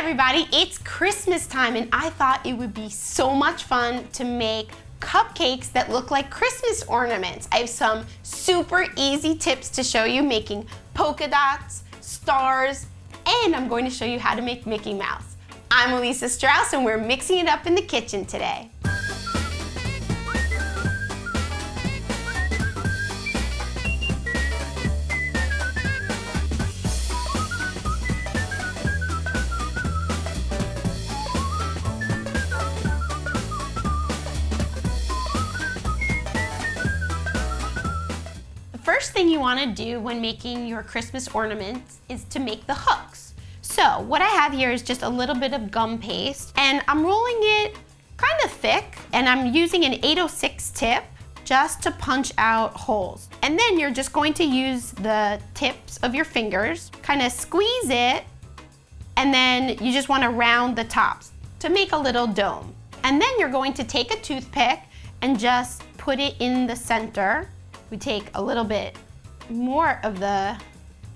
everybody, it's Christmas time and I thought it would be so much fun to make cupcakes that look like Christmas ornaments. I have some super easy tips to show you making polka dots, stars, and I'm going to show you how to make Mickey Mouse. I'm Elisa Strauss and we're mixing it up in the kitchen today. First thing you want to do when making your Christmas ornaments is to make the hooks. So what I have here is just a little bit of gum paste and I'm rolling it kind of thick and I'm using an 806 tip just to punch out holes. And then you're just going to use the tips of your fingers, kind of squeeze it, and then you just want to round the tops to make a little dome. And then you're going to take a toothpick and just put it in the center. We take a little bit more of the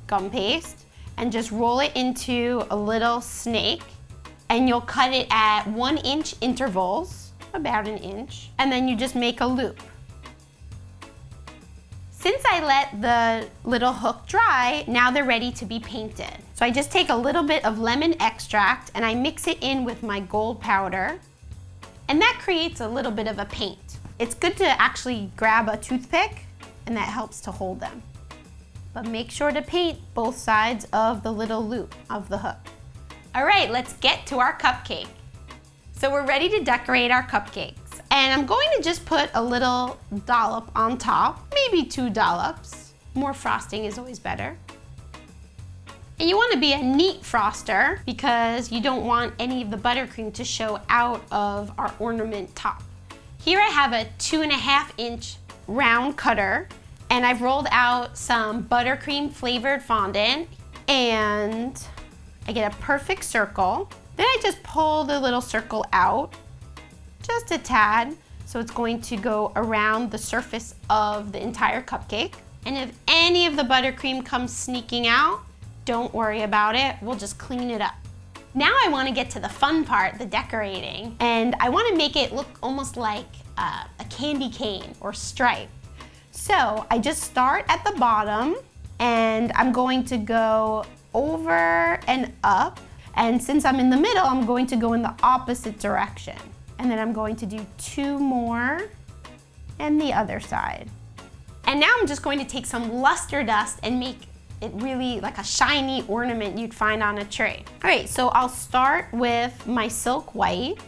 gum paste and just roll it into a little snake, and you'll cut it at 1-inch intervals, about an inch, and then you just make a loop. Since I let the little hook dry, now they're ready to be painted. So I just take a little bit of lemon extract and I mix it in with my gold powder, and that creates a little bit of a paint. It's good to actually grab a toothpick and that helps to hold them. But make sure to paint both sides of the little loop of the hook. All right, let's get to our cupcake. So we're ready to decorate our cupcakes. And I'm going to just put a little dollop on top, maybe 2 dollops. More frosting is always better. And you want to be a neat froster because you don't want any of the buttercream to show out of our ornament top. Here I have a 2.5-inch round cutter and I've rolled out some buttercream flavored fondant and I get a perfect circle. Then I just pull the little circle out just a tad, so it's going to go around the surface of the entire cupcake. And if any of the buttercream comes sneaking out, don't worry about it, we'll just clean it up. Now I want to get to the fun part, the decorating, and I want to make it look almost like a candy cane or stripe. So I just start at the bottom and I'm going to go over and up, and since I'm in the middle, I'm going to go in the opposite direction. And then I'm going to do 2 more and the other side. And now I'm just going to take some luster dust and make it really like a shiny ornament you'd find on a tree. All right, so I'll start with my silk white.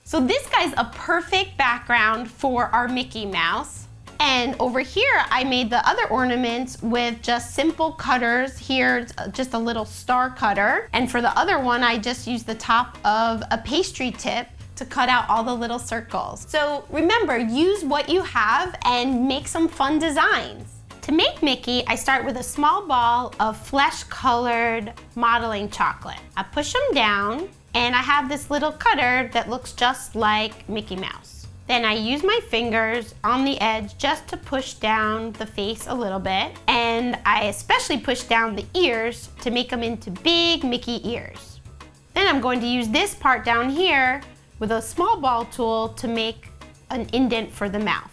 So this guy's a perfect background for our Mickey Mouse. And over here, I made the other ornaments with just simple cutters. Here's just a little star cutter. And for the other one, I just used the top of a pastry tip to cut out all the little circles. So remember, use what you have and make some fun designs. To make Mickey, I start with a small ball of flesh-colored modeling chocolate. I push them down, and I have this little cutter that looks just like Mickey Mouse. Then I use my fingers on the edge just to push down the face a little bit, and I especially push down the ears to make them into big Mickey ears. Then I'm going to use this part down here with a small ball tool to make an indent for the mouth.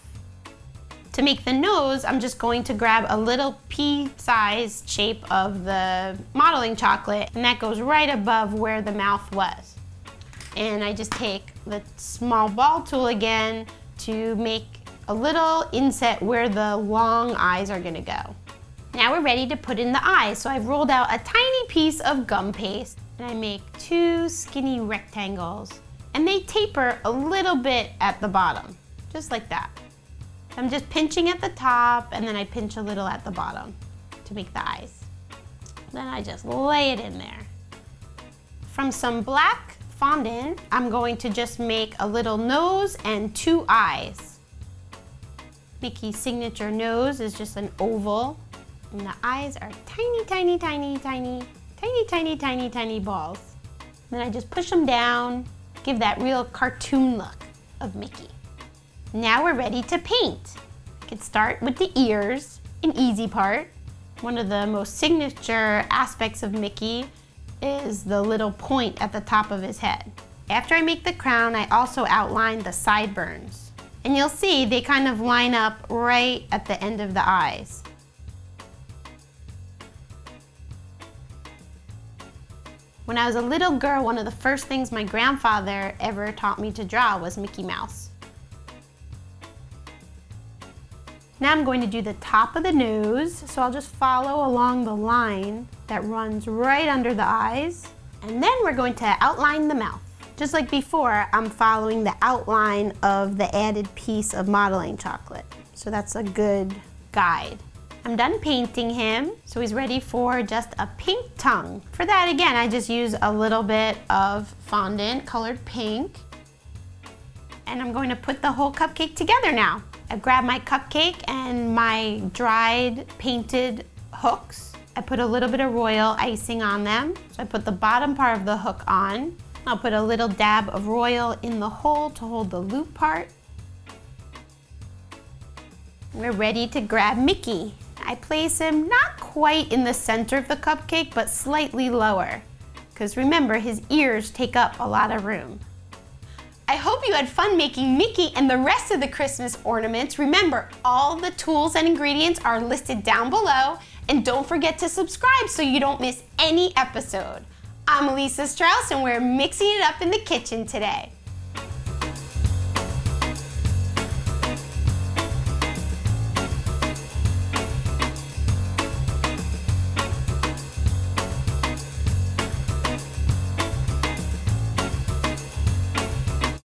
To make the nose, I'm just going to grab a little pea-sized shape of the modeling chocolate, and that goes right above where the mouth was. And I just take the small ball tool again to make a little inset where the long eyes are gonna go. Now we're ready to put in the eyes. So I've rolled out a tiny piece of gum paste and I make 2 skinny rectangles, and they taper a little bit at the bottom, just like that. I'm just pinching at the top and then I pinch a little at the bottom to make the eyes. Then I just lay it in there. From some black fondant, I'm going to just make a little nose and 2 eyes. Mickey's signature nose is just an oval, and the eyes are tiny, tiny, tiny, tiny, tiny, tiny, tiny, tiny balls. Then I just push them down, give that real cartoon look. of Mickey. Now we're ready to paint. I could start with the ears, an easy part. One of the most signature aspects of Mickey is the little point at the top of his head. After I make the crown, I also outline the sideburns. And you'll see they kind of line up right at the end of the eyes. When I was a little girl, one of the first things my grandfather ever taught me to draw was Mickey Mouse. Now I'm going to do the top of the nose, so I'll just follow along the line that runs right under the eyes. And then we're going to outline the mouth. Just like before, I'm following the outline of the added piece of modeling chocolate. So that's a good guide. I'm done painting him, so he's ready for just a pink tongue. For that, again, I just use a little bit of fondant colored pink. And I'm going to put the whole cupcake together now. I grab my cupcake and my dried painted hooks. I put a little bit of royal icing on them. So I put the bottom part of the hook on. I'll put a little dab of royal in the hole to hold the loop part. We're ready to grab Mickey. I place him not quite in the center of the cupcake, but slightly lower. Because remember, his ears take up a lot of room. I hope you had fun making Mickey and the rest of the Christmas ornaments. Remember, all the tools and ingredients are listed down below. And don't forget to subscribe so you don't miss any episode. I'm Elisa Strauss and we're mixing it up in the kitchen today.